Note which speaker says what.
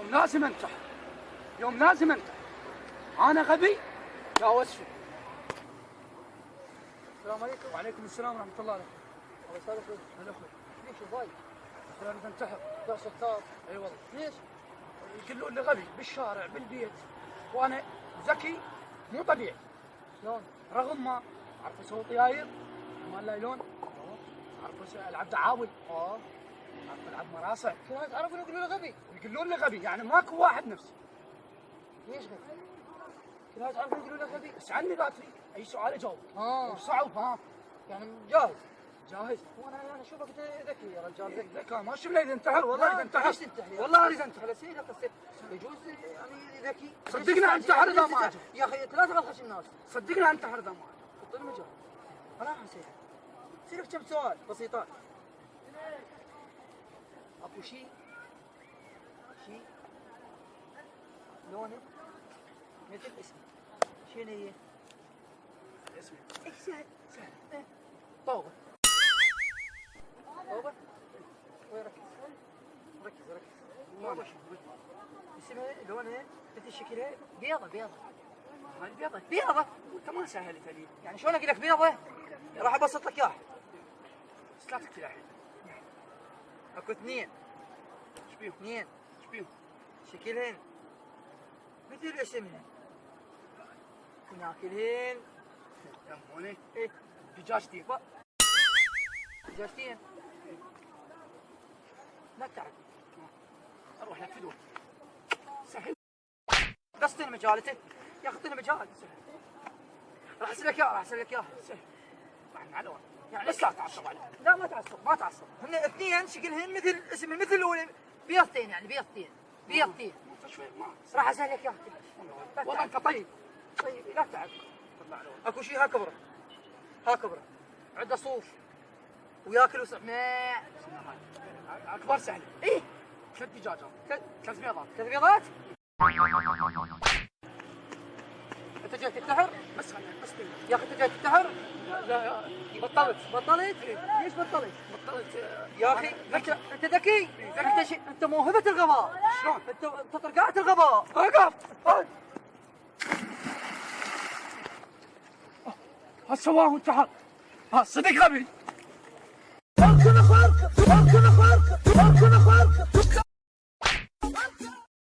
Speaker 1: يوم لازم انتحر، يوم لازم انتحر. انا غبي يا وصفي.
Speaker 2: السلام عليكم.
Speaker 1: وعليكم السلام ورحمه الله وبركاته.
Speaker 2: الله يسعدك.
Speaker 1: هلا اخوي.
Speaker 2: ليش ضايق؟
Speaker 1: اخوي انا بنتحر.
Speaker 2: يا ستار.
Speaker 1: اي والله.
Speaker 2: ليش؟
Speaker 1: يقولون لي غبي بالشارع بالبيت، وانا ذكي مو طبيعي.
Speaker 2: شلون؟
Speaker 1: رغم ما اعرف اسوي طياير مال لايلون، اعرف العب دعاوي، اعرف العب مراسع.
Speaker 2: في ناس عرفوا يقولوا له غبي.
Speaker 1: يقولون لي غبي، يعني ماكو واحد نفسي.
Speaker 2: ليش غبي؟ في ناس عرفوا يقولوا له غبي.
Speaker 1: اسالني باتري اي سؤال اجاوب. صعب ها.
Speaker 2: يعني جاهز.
Speaker 1: جاهز.
Speaker 2: وانا اشوفك ذكي يا رجال ذكي.
Speaker 1: ذكاء ما شفنا اذا انتحر، والله اذا انتحر.
Speaker 2: ليش تنتحر؟
Speaker 1: والله اريد انتحر.
Speaker 2: على سيدك يجوز يعني ذكي.
Speaker 1: صدقني انتحر اذا ما عجب.
Speaker 2: يا اخي لا تغلط الناس.
Speaker 1: صدقني انتحر اذا ما عجب.
Speaker 2: حط لي مجال. انا حسيت. يصيرك كم سؤال بسيطات. اكو شيء لونه مثل اسمي. شنو هي؟
Speaker 1: اسمي
Speaker 2: ايش سهل؟
Speaker 1: سهل.
Speaker 2: طوبة. طوبة؟ وين ركز؟ ركز. طوبة شنو؟ اسمها لونها مثل شكلها بيضة.
Speaker 1: هاي بيضة.
Speaker 2: بيضة؟
Speaker 1: انت ما سهلت لي.
Speaker 2: يعني شلون اقول لك بيضة؟ راح ابسط لك اياها.
Speaker 1: بس لا تحكي الحين.
Speaker 2: اكو اثنين.
Speaker 1: ايش بيهم؟
Speaker 2: اثنين.
Speaker 1: ايش بيهم؟
Speaker 2: شكلهن مثل اسمهن. وناكلهن.
Speaker 1: يموني.
Speaker 2: ايه.
Speaker 1: دجاجتين.
Speaker 2: دجاجتين. لا تعرف.
Speaker 1: اروح لك فدوه. سهل.
Speaker 2: بس اعطيني مجال انت. يا اخي اعطيني مجال. راح اسالك اياها.
Speaker 1: سهل. احنا على
Speaker 2: يعني
Speaker 1: بس لا تعصب عليه.
Speaker 2: لا ما تعصب. هن اثنين شكلهن مثل اسمهن مثل الاولى. بيضتين يعني بيضتين.
Speaker 1: شوي ما
Speaker 2: راح اسالك اياها.
Speaker 1: والله انت طيب.
Speaker 2: طيب لا تعب.
Speaker 1: طلع له.
Speaker 2: اكو شيء ها كبره. عنده صوف. وياكل وسماع.
Speaker 1: اكبر سهل.
Speaker 2: ايه.
Speaker 1: 3 دجاجات. 3 بيضات.
Speaker 2: 3 بيضات. انت جاي تنتحر؟
Speaker 1: بس خلينا بس
Speaker 2: يا اخي انت جاي تنتحر؟
Speaker 1: لا بطلت.
Speaker 2: ليش بطلت؟
Speaker 1: يا
Speaker 2: اخي انت ذكي. انت موهبة الغباء.
Speaker 1: شلون؟
Speaker 2: انت طرقعت الغباء.
Speaker 1: وقف. ها سواه انتحر. ها صدق غبي.